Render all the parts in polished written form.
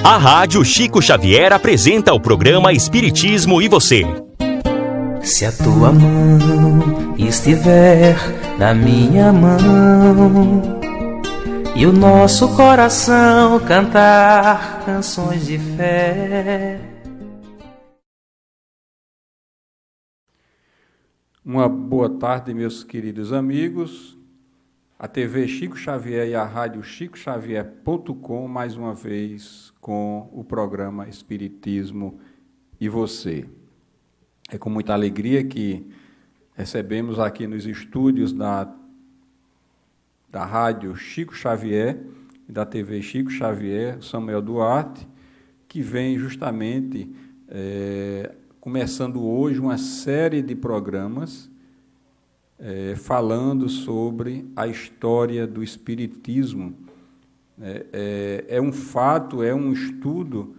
A Rádio Chico Xavier apresenta o programa Espiritismo e Você. Se a tua mão estiver na minha mão e o nosso coração cantar canções de fé. Uma boa tarde, meus queridos amigos. A TV Chico Xavier e a Rádio chicoxavier.com, mais uma vez, com o programa Espiritismo e Você. É com muita alegria que recebemos aqui nos estúdios da Rádio Chico Xavier e da TV Chico Xavier, Samuel Duarte, que vem justamente começando hoje uma série de programas falando sobre a história do Espiritismo. É um fato, é um estudo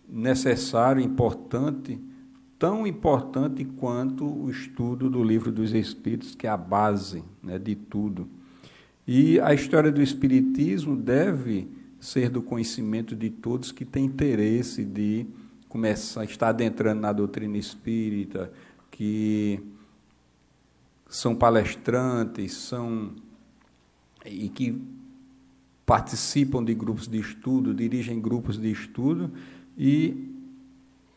necessário, importante, tão importante quanto o estudo do Livro dos Espíritos, que é a base, né, de tudo. E a história do Espiritismo deve ser do conhecimento de todos que têm interesse de começar, estar adentrando na doutrina espírita, que são palestrantes, e que participam de grupos de estudo, dirigem grupos de estudo, e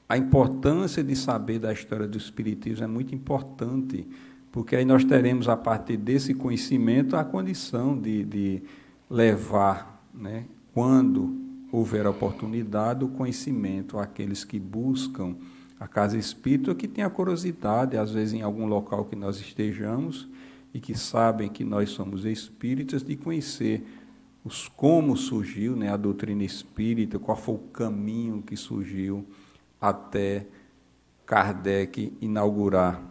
a importância de saber da história do Espiritismo é muito importante, porque aí nós teremos, a partir desse conhecimento, a condição de levar, né, quando houver oportunidade, o conhecimento àqueles que buscam a casa espírita, que tem a curiosidade, às vezes em algum local que nós estejamos, e que sabem que nós somos espíritas, de conhecer como surgiu, né, a doutrina espírita, qual foi o caminho que surgiu até Kardec inaugurar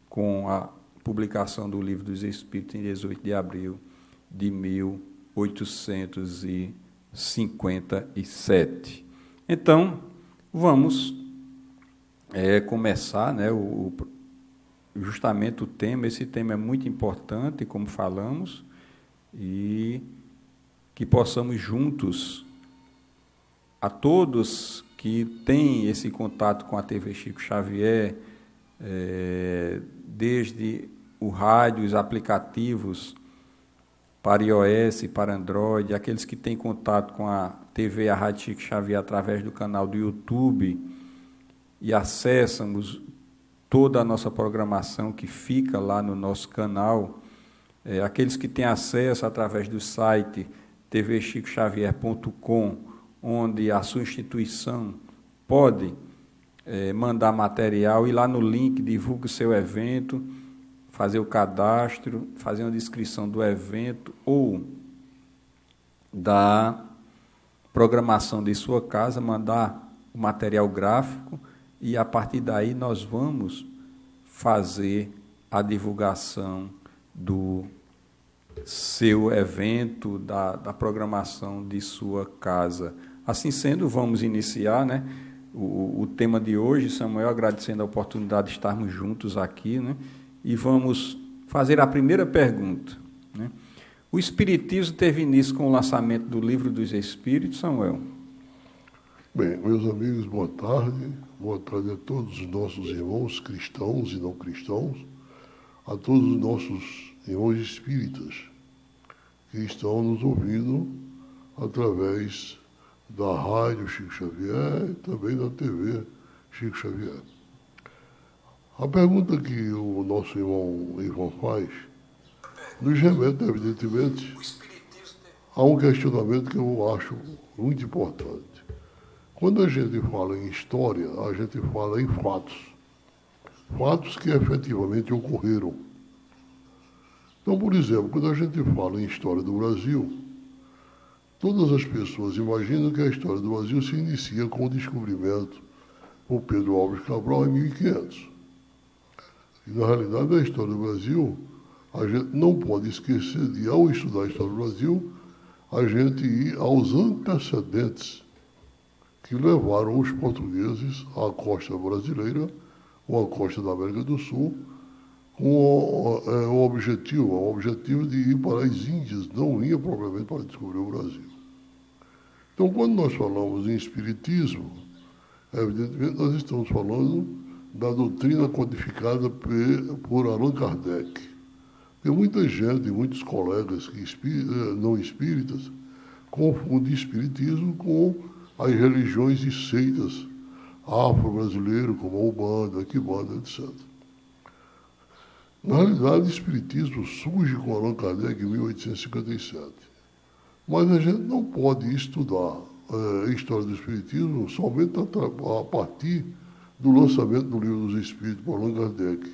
com a publicação do Livro dos Espíritos em 18 de abril de 1857. Então, vamos começar, né, justamente o tema. Esse tema é muito importante, como falamos, e que possamos juntos, a todos que têm esse contato com a TV Chico Xavier, desde o rádio, os aplicativos para iOS, para Android, aqueles que têm contato com a TV e a Rádio Chico Xavier através do canal do YouTube, e acessamos toda a nossa programação que fica lá no nosso canal, aqueles que têm acesso através do site tvchicoxavier.com, onde a sua instituição pode mandar material, e lá no link divulga o seu evento, fazer o cadastro, fazer uma descrição do evento ou da programação de sua casa, mandar o material gráfico, e a partir daí nós vamos fazer a divulgação do seu evento, da programação de sua casa. Assim sendo, vamos iniciar, né, o tema de hoje. Samuel, agradecendo a oportunidade de estarmos juntos aqui, né, e vamos fazer a primeira pergunta, né? O Espiritismo teve início com o lançamento do Livro dos Espíritos, Samuel? Bem, meus amigos, boa tarde. Boa tarde a todos os nossos irmãos cristãos e não cristãos, a todos os nossos irmãos espíritas que estão nos ouvindo através da Rádio Chico Xavier e também da TV Chico Xavier. A pergunta que o nosso irmão Ivan faz nos remete, evidentemente, a um questionamento que eu acho muito importante. Quando a gente fala em história, a gente fala em fatos que efetivamente ocorreram. Então, por exemplo, quando a gente fala em história do Brasil, todas as pessoas imaginam que a história do Brasil se inicia com o descobrimento por Pedro Álvares Cabral em 1500. E, na realidade, a história do Brasil, a gente não pode esquecer de, ao estudar a história do Brasil, a gente ir aos antecedentes que levaram os portugueses à costa brasileira, ou à costa da América do Sul, com o objetivo de ir para as Índias, não ia propriamente para descobrir o Brasil. Então, quando nós falamos em espiritismo, evidentemente nós estamos falando da doutrina codificada por Allan Kardec. Porque muita gente, muitos colegas não espíritas, confundem espiritismo com as religiões e seitas afro-brasileiras, como a Umbanda, a Quimbanda, etc. Na realidade, o espiritismo surge com Allan Kardec em 1857. Mas a gente não pode estudar a história do espiritismo somente a partir do lançamento do Livro dos Espíritos por Allan Kardec.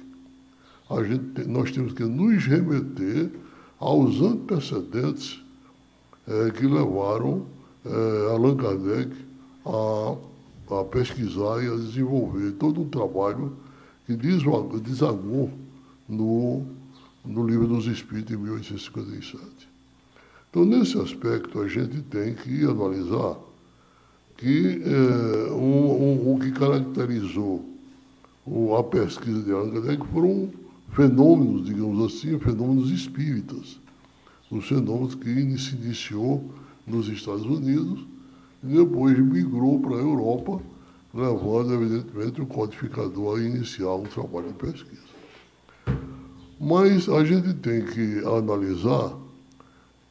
Nós temos que nos remeter aos antecedentes que levaram Allan Kardec a pesquisar e a desenvolver todo um trabalho que desagou no Livro dos Espíritos em 1857. Então, nesse aspecto, a gente tem que analisar que o que caracterizou a pesquisa de Allan Kardec foram fenômenos, digamos assim, fenômenos espíritas. Os fenômenos que se iniciou nos Estados Unidos e depois migrou para a Europa, levando, evidentemente, o codificador a iniciar um trabalho de pesquisa. Mas a gente tem que analisar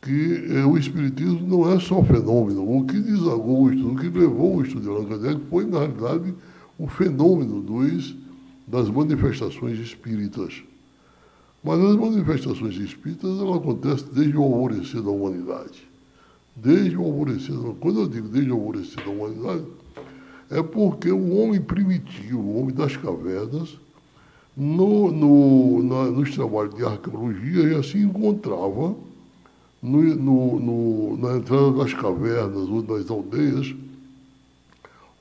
que o espiritismo não é só fenômeno. O que desagou o estudo, o que levou o estudo de Allan Kardec foi, na realidade, o fenômeno das manifestações espíritas. Mas as manifestações espíritas, elas acontecem desde o alvorecer da humanidade. Desde o alvorecer, quando eu digo desde o alvorecer da humanidade, é porque o homem primitivo, o homem das cavernas, nos trabalhos de arqueologia, já se encontrava na entrada das cavernas ou das aldeias,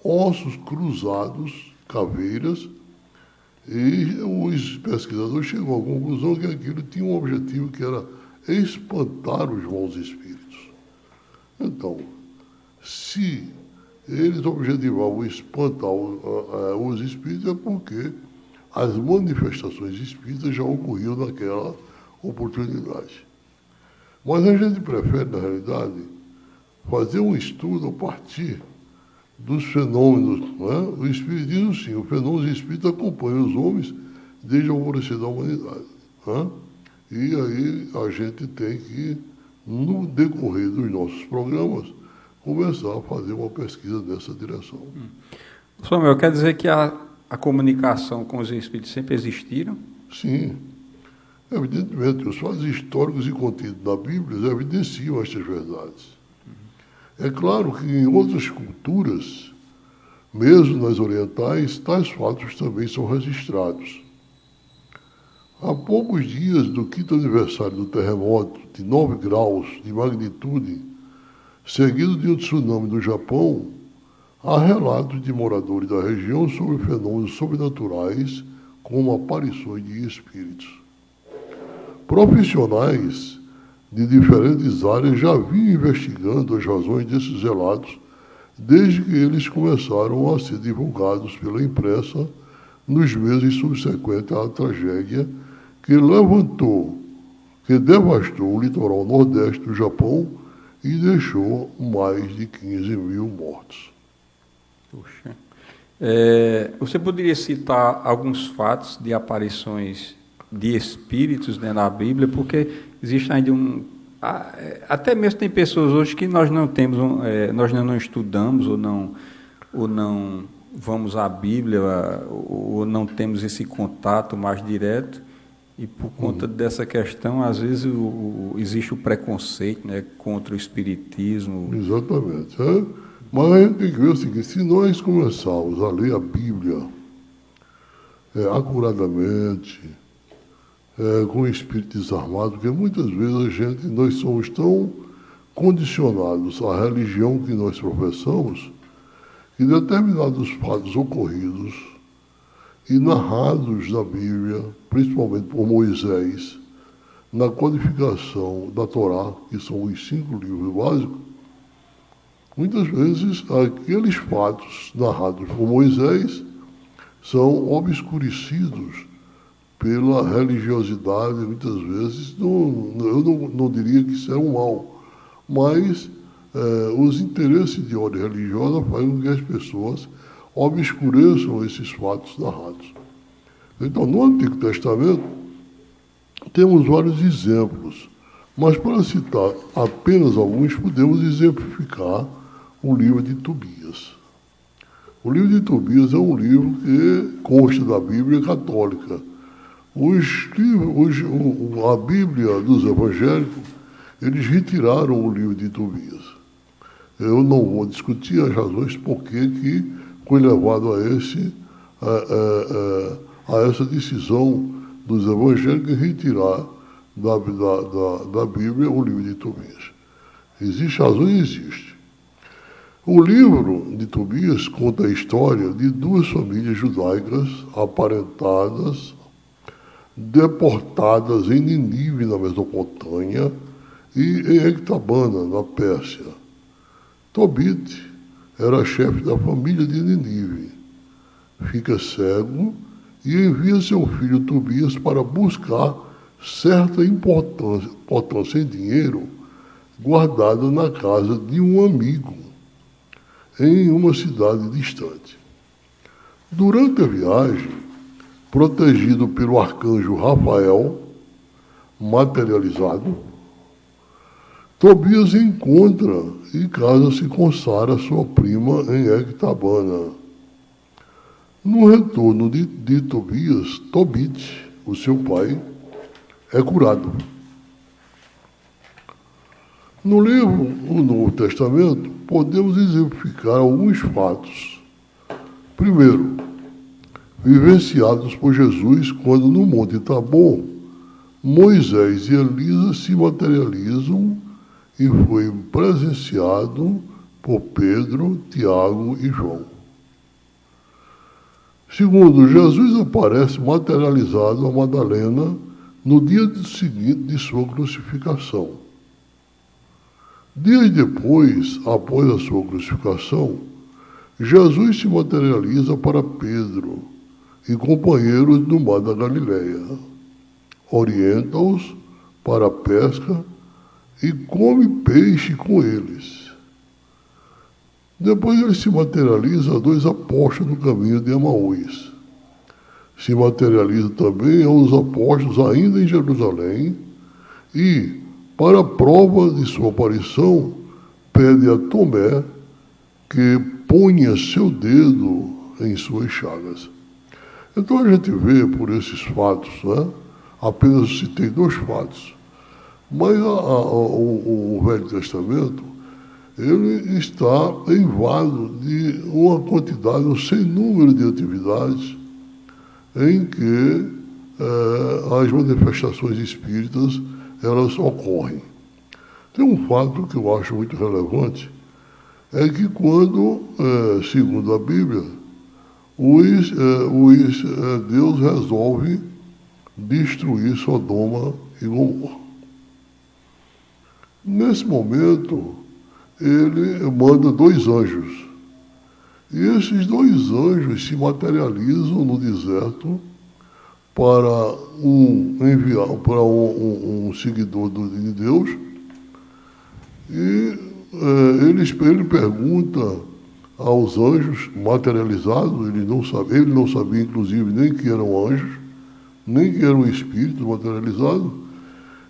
ossos cruzados, caveiras, e os pesquisadores chegou à conclusão que aquilo tinha um objetivo que era espantar os maus espíritos. Então, se eles objetivavam espantar os espíritos, é porque as manifestações espíritas já ocorriam naquela oportunidade. Mas a gente prefere, na realidade, fazer um estudo a partir dos fenômenos. Não é? O espiritismo, sim, o fenômeno espírita acompanha os homens desde o alvorecer da humanidade. Não é? E aí a gente tem que, no decorrer dos nossos programas, começar a fazer uma pesquisa nessa direção. Samuel, quer dizer que a comunicação com os espíritos sempre existiram? Sim. Evidentemente, os fatos históricos e contidos na Bíblia evidenciam estas verdades. É claro que em outras culturas, mesmo nas orientais, tais fatos também são registrados. Há poucos dias do 5º aniversário do terremoto de 9 graus de magnitude, seguido de um tsunami no Japão, há relatos de moradores da região sobre fenômenos sobrenaturais, como aparições de espíritos. Profissionais de diferentes áreas já vinham investigando as razões desses relatos desde que eles começaram a ser divulgados pela imprensa nos meses subsequentes à tragédia que devastou o litoral nordeste do Japão e deixou mais de 15 mil mortos. Puxa. Você poderia citar alguns fatos de aparições de espíritos, né, na Bíblia, porque existe ainda até mesmo tem pessoas hoje que nós não temos, nós não estudamos ou não vamos à Bíblia ou não temos esse contato mais direto e por conta dessa questão às vezes existe o preconceito, né, contra o espiritismo. Exatamente. Mas a gente tem que ver o seguinte: se nós começarmos a ler a Bíblia acuradamente, com o espírito desarmado, porque muitas vezes nós somos tão condicionados à religião que nós professamos, que determinados fatos ocorridos e narrados na Bíblia, principalmente por Moisés, na codificação da Torá, que são os 5 livros básicos, muitas vezes aqueles fatos narrados por Moisés são obscurecidos pela religiosidade, muitas vezes. Eu não diria que isso é um mal, mas os interesses de ordem religiosa fazem com que as pessoas obscureçam esses fatos narrados. Então, no Antigo Testamento, temos vários exemplos, mas para citar apenas alguns, podemos exemplificar o livro de Tobias. O livro de Tobias é um livro que consta da Bíblia católica. A Bíblia dos evangélicos, eles retiraram o livro de Tobias. Eu não vou discutir as razões por que foi levado a essa decisão dos evangélicos em retirar da Bíblia o livro de Tobias. Existe razão? Existe. O livro de Tobias conta a história de duas famílias judaicas aparentadas, deportadas em Nínive, na Mesopotâmia, e em Ecbatana, na Pérsia. Tobit era chefe da família de Nínive. Fica cego e envia seu filho Tobias para buscar certa importância em dinheiro guardada na casa de um amigo, em uma cidade distante. Durante a viagem, protegido pelo arcanjo Rafael, materializado, Tobias encontra e casa-se com Sara, sua prima, em Ecbatana. No retorno de Tobias, Tobit, o seu pai, é curado. No livro O Novo Testamento, podemos exemplificar alguns fatos. Primeiro, vivenciados por Jesus quando no Monte Tabor, Moisés e Elisa se materializam e foi presenciado por Pedro, Tiago e João. Segundo, Jesus aparece materializado a Madalena no dia seguinte de sua crucificação. Dias depois, após a sua crucificação, Jesus se materializa para Pedro e companheiros no mar da Galileia. Orienta-os para a pesca e come peixe com eles. Depois ele se materializa a dois apóstolos no caminho de Emaús. Se materializa também aos apóstolos ainda em Jerusalém e, para a prova de sua aparição, pede a Tomé que ponha seu dedo em suas chagas. Então a gente vê por esses fatos, né? Apenas citei 2 fatos, mas o Velho Testamento ele está eivado de uma quantidade, um sem número de atividades em que as manifestações espíritas elas ocorrem. Tem um fato que eu acho muito relevante, é que quando, segundo a Bíblia, Deus resolve destruir Sodoma e Gomorra. Nesse momento, ele manda 2 anjos. E esses 2 anjos se materializam no deserto para enviar para um seguidor de Deus. E ele pergunta aos anjos materializados, ele não sabia inclusive nem que eram anjos, nem que eram espíritos materializados.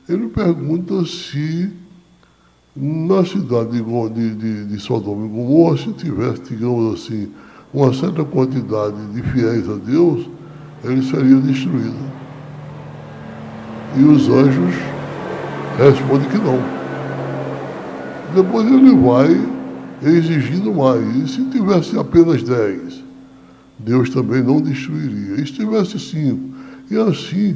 Ele pergunta se na cidade de Sodoma e Gomorra, se tivesse, digamos assim, uma certa quantidade de fiéis a Deus, ele seria destruído. E os anjos respondem que não. Depois ele vai exigindo mais. E se tivesse apenas 10, Deus também não destruiria. E se tivesse 5, e assim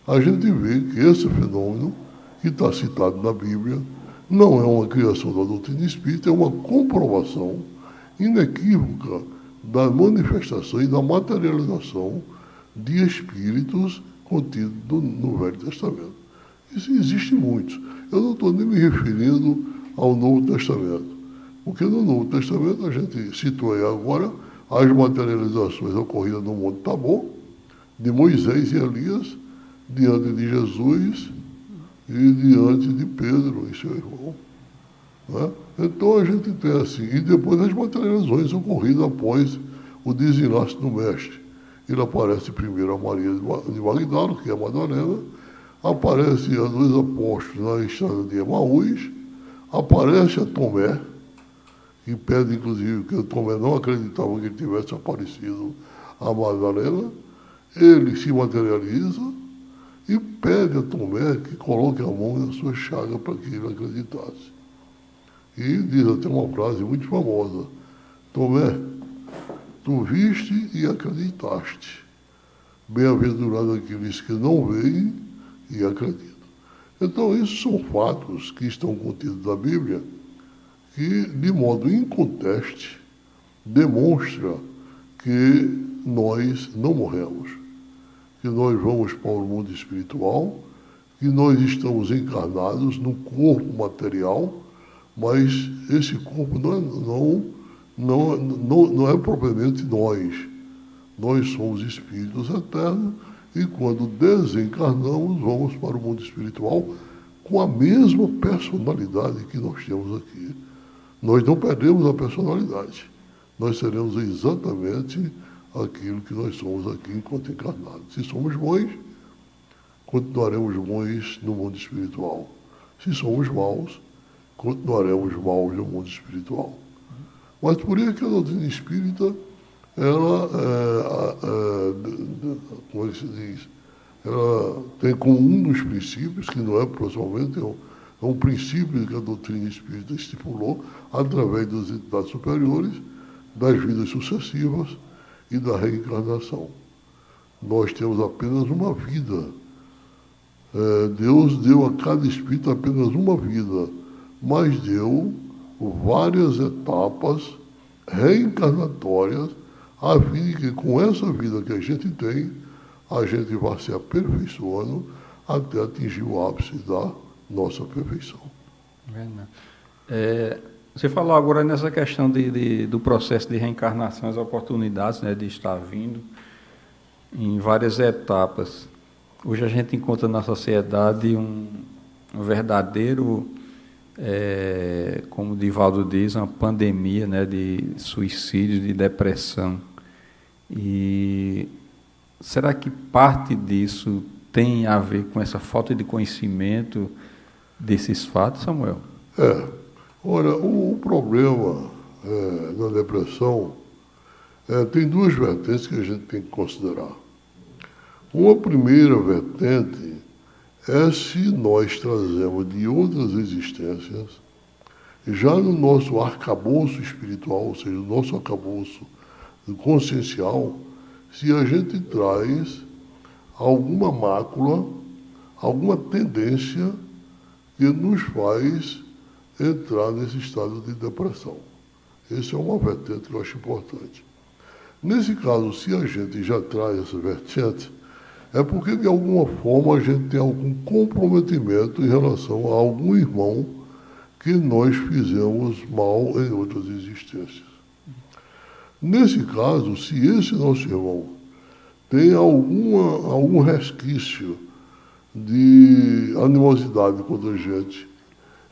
a gente vê que esse fenômeno, que está citado na Bíblia, não é uma criação da doutrina espírita, é uma comprovação inequívoca da manifestação e da materialização de espíritos contidos no Velho Testamento. Isso existe muitos. Eu não estou nem me referindo ao Novo Testamento, porque no Novo Testamento a gente citou aí agora as materializações ocorridas no Monte Tabor, de Moisés e Elias, diante de Jesus e diante de Pedro e seu irmão. Né? Então a gente tem assim, e depois as materializações ocorridas após o desenlace do mestre. Ele aparece primeiro a Maria de Magdala, que é a Madalena, aparece a dois apóstolos na estrada de Emaús, aparece a Tomé, que pede inclusive que o Tomé não acreditava que ele tivesse aparecido a Madalena, ele se materializa e pede a Tomé que coloque a mão na sua chaga para que ele acreditasse. E diz até uma frase muito famosa: Tomé, tu viste e acreditaste. Bem-aventurado aqueles que não veem e acreditam. Então, esses são fatos que estão contidos na Bíblia que, de modo inconteste, demonstra que nós não morremos, que nós vamos para o mundo espiritual, que nós estamos encarnados no corpo material, mas esse corpo não é propriamente nós. Nós somos espíritos eternos e quando desencarnamos, vamos para o mundo espiritual com a mesma personalidade que nós temos aqui. Nós não perdemos a personalidade. Nós seremos exatamente aquilo que nós somos aqui enquanto encarnados. Se somos bons, continuaremos bons no mundo espiritual. Se somos maus, continuaremos maus no mundo espiritual. Mas por isso que a doutrina espírita, ela, como é que se diz? Ela tem como um dos princípios, que não é pessoalmente, é um princípio que a doutrina espírita estipulou, através das entidades superiores, das vidas sucessivas e da reencarnação. Nós temos apenas uma vida. Deus deu a cada espírito apenas uma vida, mas deu várias etapas reencarnatórias, a fim de que com essa vida que a gente tem, a gente vá se aperfeiçoando até atingir o ápice da nossa perfeição. Você falou agora nessa questão do processo de reencarnação, as oportunidades, né, de estar vindo em várias etapas. Hoje a gente encontra na sociedade um verdadeiro, como o Divaldo diz, uma pandemia, né, de suicídio, de depressão. E será que parte disso tem a ver com essa falta de conhecimento desses fatos, Samuel? Olha, o problema da depressão tem duas vertentes que a gente tem que considerar. Uma primeira vertente é se nós trazemos de outras existências, já no nosso arcabouço espiritual, ou seja, no nosso arcabouço consciencial, se a gente traz alguma mácula, alguma tendência que nos faz entrar nesse estado de depressão. Essa é uma vertente que eu acho importante. Nesse caso, se a gente já traz essa vertente, é porque de alguma forma a gente tem algum comprometimento em relação a algum irmão que nós fizemos mal em outras existências. Nesse caso, se esse nosso irmão tem algum resquício de animosidade contra a gente,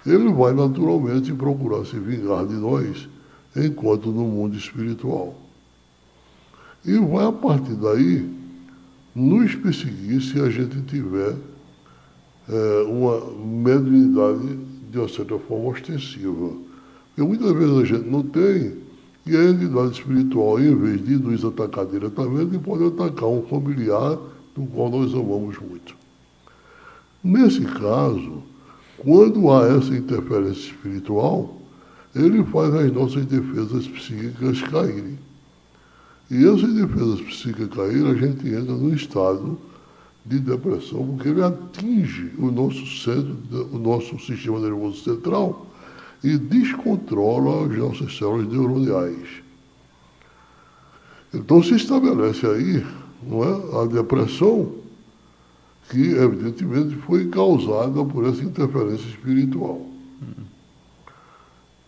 ele vai naturalmente procurar se vingar de nós enquanto no mundo espiritual. E vai, a partir daí, nos perseguir se a gente tiver uma mediunidade, de uma certa forma, ostensiva. Porque muitas vezes a gente não tem, e a entidade espiritual, em vez de nos atacar diretamente, pode atacar um familiar do qual nós amamos muito. Nesse caso, quando há essa interferência espiritual, ele faz as nossas defesas psíquicas caírem. E essas defesas psíquicas caírem, a gente entra num estado de depressão, porque ele atinge o nosso centro, o nosso sistema nervoso central e descontrola as nossas células neuroniais. Então se estabelece aí, não é, a depressão, que evidentemente foi causada por essa interferência espiritual.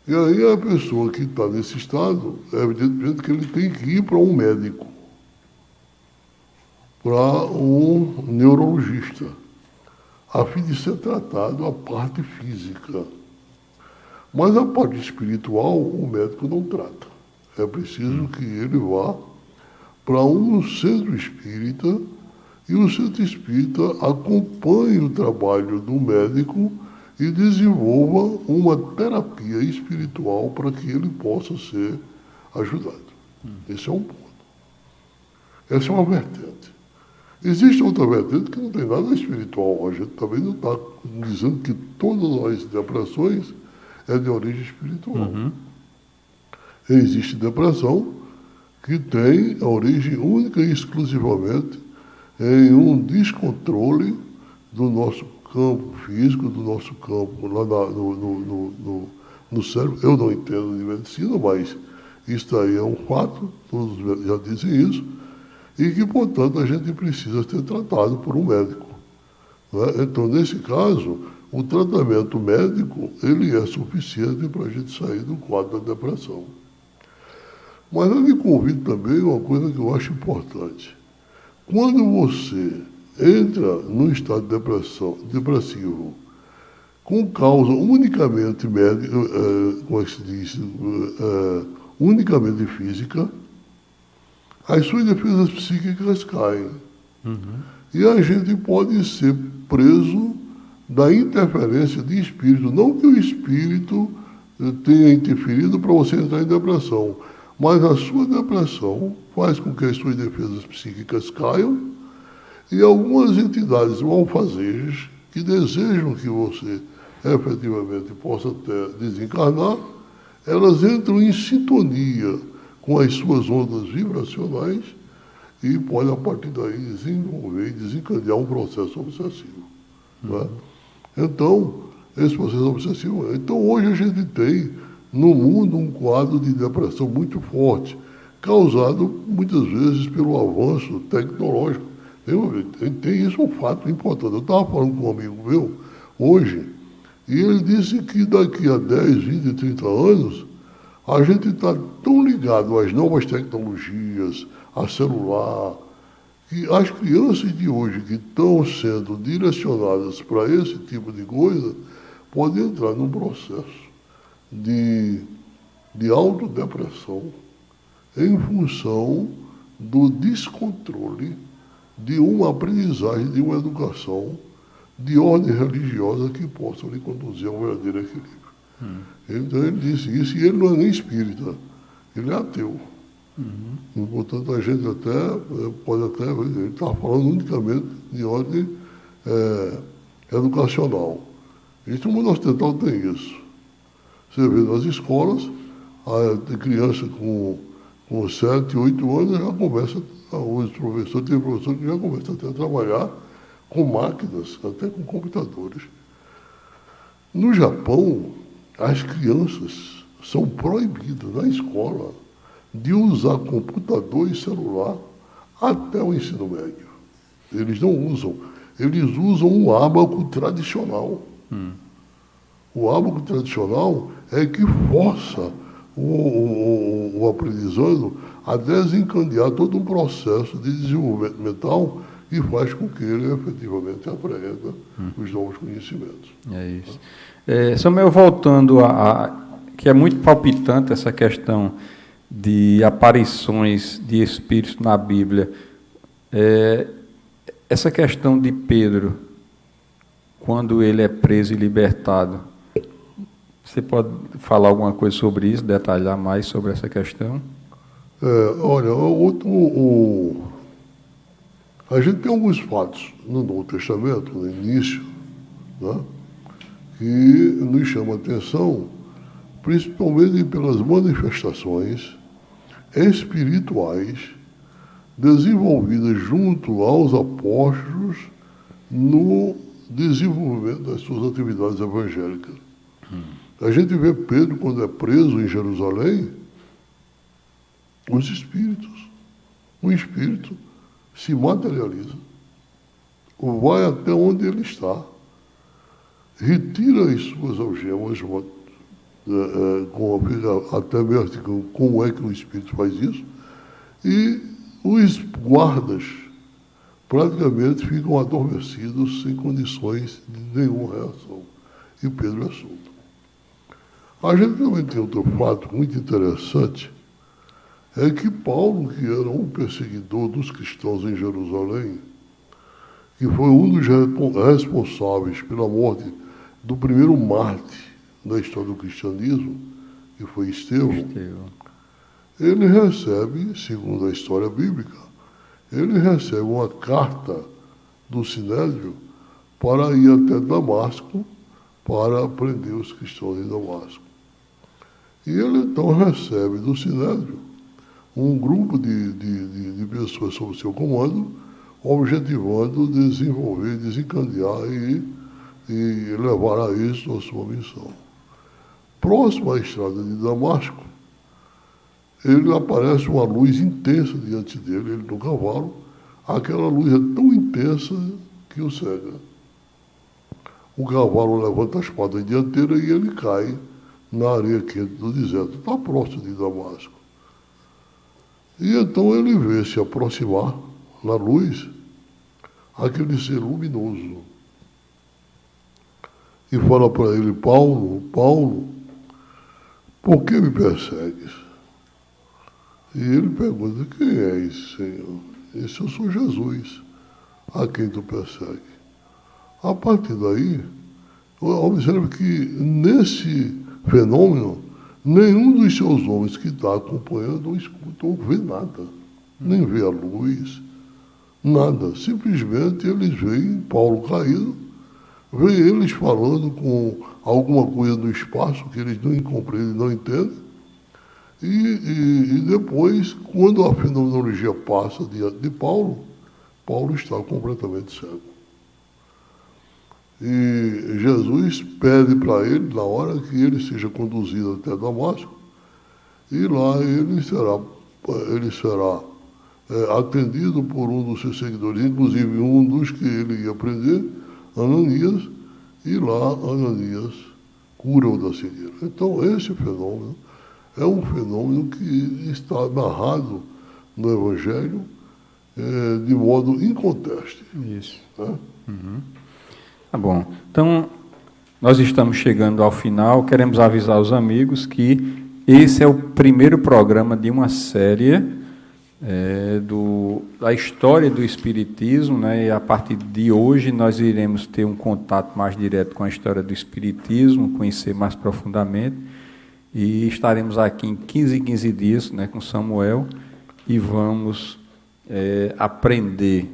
E aí a pessoa que está nesse estado, evidentemente que ele tem que ir para um médico, para um neurologista, a fim de ser tratado a parte física. Mas a parte espiritual, o médico não trata. É preciso que ele vá para um centro espírita e o centro espírita acompanhe o trabalho do médico e desenvolva uma terapia espiritual para que ele possa ser ajudado. Esse é um ponto. Essa é uma vertente. Existe outra vertente que não tem nada espiritual. A gente também não está dizendo que todas as depressões é de origem espiritual. Existe depressão que tem a origem única e exclusivamente em um descontrole do nosso campo físico, do nosso campo lá no cérebro. Eu não entendo de medicina, mas isso aí é um fato, todos já dizem isso, e que, portanto, a gente precisa ser tratado por um médico. Né? Então, nesse caso, o tratamento médico ele é suficiente para a gente sair do quadro da depressão. Mas eu lhe convido também uma coisa que eu acho importante. Quando você entra num estado de depressivo com causa unicamente médica, como é que se diz, unicamente física, as suas defesas psíquicas caem. E a gente pode ser preso da interferência de espírito. Não que o espírito tenha interferido para você entrar em depressão, mas a sua depressão faz com que as suas defesas psíquicas caiam e algumas entidades malfazejas que desejam que você efetivamente possa até desencarnar, elas entram em sintonia com as suas ondas vibracionais e podem, a partir daí, desenvolver e desencadear um processo obsessivo. Né? Então, esse processo obsessivo... Então, hoje a gente tem, no mundo, um quadro de depressão muito forte, causado, muitas vezes, pelo avanço tecnológico. Tem isso, um fato importante. Eu estava falando com um amigo meu, hoje, e ele disse que daqui a 10, 20, 30 anos, a gente está tão ligado às novas tecnologias, a celular, que as crianças de hoje que estão sendo direcionadas para esse tipo de coisa, podem entrar num processo de autodepressão em função do descontrole de uma aprendizagem, de uma educação de ordem religiosa que possa lhe conduzir a um verdadeiro equilíbrio. Então ele disse isso, e ele não é nem espírita, ele é ateu. E, portanto, a gente pode até, ele está falando unicamente de ordem educacional. Isso no mundo ocidental tem isso. Você vê nas escolas, tem criança com 7, 8 anos já começa, os professores, tem professor que já começa até a trabalhar com máquinas, até com computadores. No Japão, as crianças são proibidas na escola de usar computador e celular até o ensino médio. Eles não usam. Eles usam um ábaco tradicional. O ábaco tradicional é que força o aprendizado a desencadear todo um processo de desenvolvimento mental e faz com que ele efetivamente apreenda os novos conhecimentos. É isso. Samuel, voltando que é muito palpitante essa questão de aparições de espíritos na Bíblia. Essa questão de Pedro, quando ele é preso e libertado, você pode falar alguma coisa sobre isso, detalhar mais sobre essa questão? Olha, a gente tem alguns fatos no Novo Testamento, no início, né, que nos chamam a atenção, principalmente pelas manifestações espirituais desenvolvidas junto aos apóstolos no desenvolvimento das suas atividades evangélicas. A gente vê Pedro, quando é preso em Jerusalém, o espírito se materializa, vai até onde ele está, retira as suas algemas, até mesmo como é que o espírito faz isso, e os guardas praticamente ficam adormecidos, sem condições de nenhuma reação. E Pedro é solto. A gente também tem outro fato muito interessante, é que Paulo, que era um perseguidor dos cristãos em Jerusalém, que foi um dos responsáveis pela morte do primeiro mártir da história do cristianismo, que foi Estevão, ele recebe, segundo a história bíblica, ele recebe uma carta do Sinédrio para ir até Damasco para prender os cristãos em Damasco. E ele então recebe do Sinédrio um grupo de pessoas sob seu comando, objetivando desenvolver, desencadear e levar a êxito a sua missão. Próximo à estrada de Damasco, ele aparece uma luz intensa diante dele, ele no cavalo. Aquela luz é tão intensa que o cega. O cavalo levanta a espada dianteira e ele cai na areia quente do deserto. Está próximo de Damasco. E então ele vê se aproximar na luz aquele ser luminoso. E fala para ele: Paulo, Paulo, por que me persegues? E ele pergunta: quem é esse Senhor? Esse eu sou Jesus, a quem tu persegue. A partir daí, observe que nesse fenômeno, nenhum dos seus homens que está acompanhando ou escuta ou vê nada, nem vê a luz, nada. Simplesmente eles veem Paulo caído, veem eles falando com alguma coisa no espaço que eles não compreendem, não entendem. E depois, quando a fenomenologia passa diante de Paulo, Paulo está completamente cego. E Jesus pede para ele, na hora que ele seja conduzido até Damasco, e lá ele será atendido por um dos seus seguidores, inclusive um dos que ele ia prender, Ananias, e lá Ananias cura-o da cegueira. Então, esse fenômeno é um fenômeno que está narrado no Evangelho de modo inconteste. Isso. Né? Uhum. Tá bom. Então, nós estamos chegando ao final. Queremos avisar os amigos que esse é o primeiro programa de uma série da história do Espiritismo, né? E a partir de hoje nós iremos ter um contato mais direto com a história do Espiritismo, conhecer mais profundamente. E estaremos aqui em 15 dias, né, com Samuel, e vamos aprender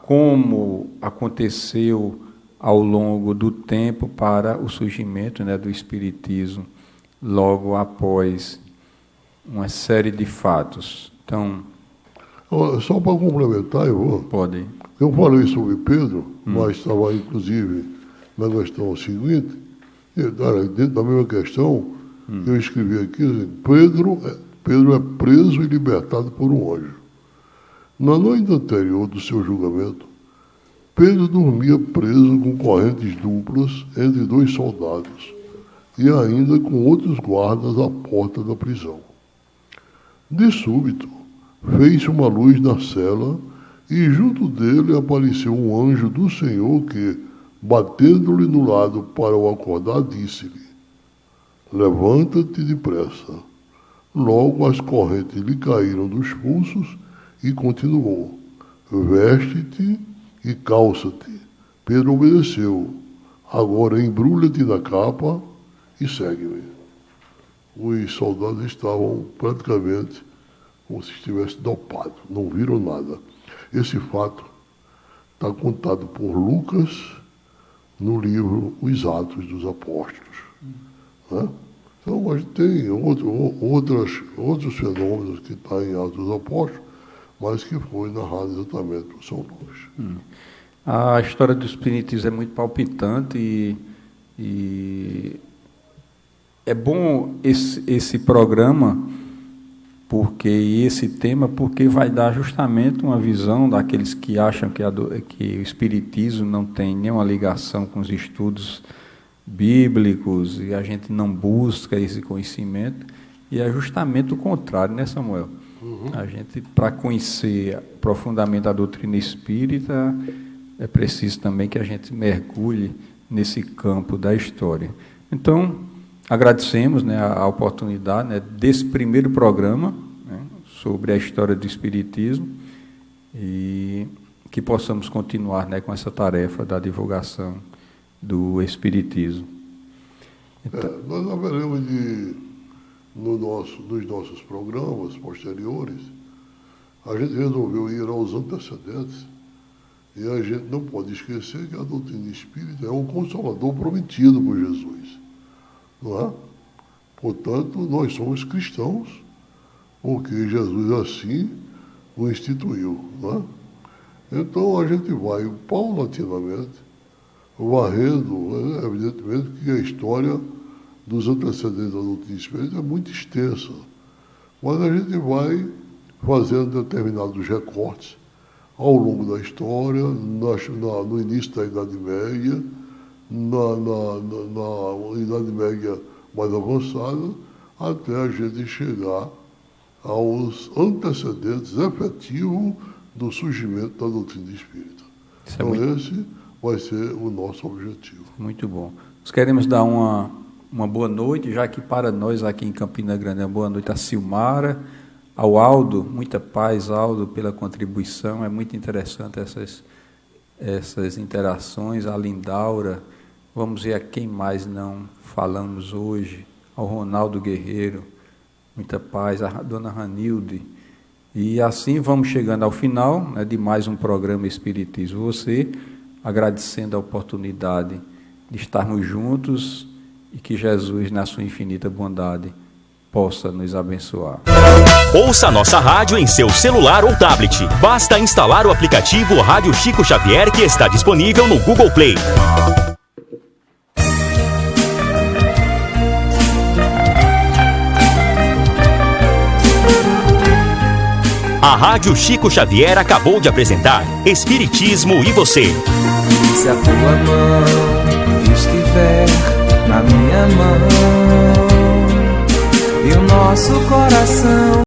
como aconteceu ao longo do tempo para o surgimento, né, do Espiritismo, logo após uma série de fatos. Então, só para complementar, pode. Eu falei sobre Pedro, mas estava inclusive na questão seguinte. Dentro da mesma questão, eu escrevi aqui assim: Pedro é preso e libertado por um anjo. Na noite anterior do seu julgamento, Pedro dormia preso com correntes duplas entre 2 soldados e ainda com outros guardas à porta da prisão. De súbito, fez-se uma luz na cela e junto dele apareceu um anjo do Senhor que, batendo-lhe no lado para o acordar, disse-lhe: levanta-te depressa. Logo as correntes lhe caíram dos pulsos e continuou: veste-te e calça-te. Pedro obedeceu. Agora embrulha-te na capa e segue-me. Os soldados estavam praticamente como se estivessem dopados, não viram nada. Esse fato está contado por Lucas no livro Os Atos dos Apóstolos. Né? Então, a gente tem outros fenômenos que estão em Atos dos Apóstolos, mas que foi narrado exatamente por São Lucas. A história do Espiritismo é muito palpitante e é bom esse programa e esse tema, porque vai dar justamente uma visão daqueles que acham que o Espiritismo não tem nenhuma ligação com os estudos bíblicos e a gente não busca esse conhecimento, e é justamente o contrário, né, Samuel? A gente, para conhecer profundamente a doutrina espírita, é preciso também que a gente mergulhe nesse campo da história. Então, agradecemos, né, a oportunidade, né, desse primeiro programa, né, sobre a história do Espiritismo, e que possamos continuar, né, com essa tarefa da divulgação do Espiritismo. Então, nós haveremos nos nossos programas posteriores, a gente resolveu ir aos antecedentes, e a gente não pode esquecer que a doutrina espírita é um consolador prometido por Jesus, não é? Portanto, nós somos cristãos, porque Jesus assim o instituiu, não é? Então, a gente vai paulatinamente varrendo, evidentemente que a história dos antecedentes da doutrina espírita é muito extensa, mas a gente vai fazendo determinados recortes ao longo da história, no início da Idade Média, na Idade Média mais avançada, até a gente chegar aos antecedentes efetivos do surgimento da doutrina espírita. Então, esse vai ser o nosso objetivo. Muito bom. Nós queremos dar uma boa noite, já que para nós aqui em Campina Grande, uma boa noite a Silmara, ao Aldo, muita paz, Aldo, pela contribuição, é muito interessante essas interações, a Lindaura, vamos ver a quem mais não falamos hoje, ao Ronaldo Guerreiro, muita paz, a dona Ranilde, e assim vamos chegando ao final, né, de mais um programa Espiritismo Você, agradecendo a oportunidade de estarmos juntos e que Jesus, na sua infinita bondade, possa nos abençoar. Ouça nossa rádio em seu celular ou tablet. Basta instalar o aplicativo Rádio Chico Xavier, que está disponível no Google Play. A Rádio Chico Xavier acabou de apresentar Espiritismo e Você. Se a tua mão estiver na minha mão e o nosso coração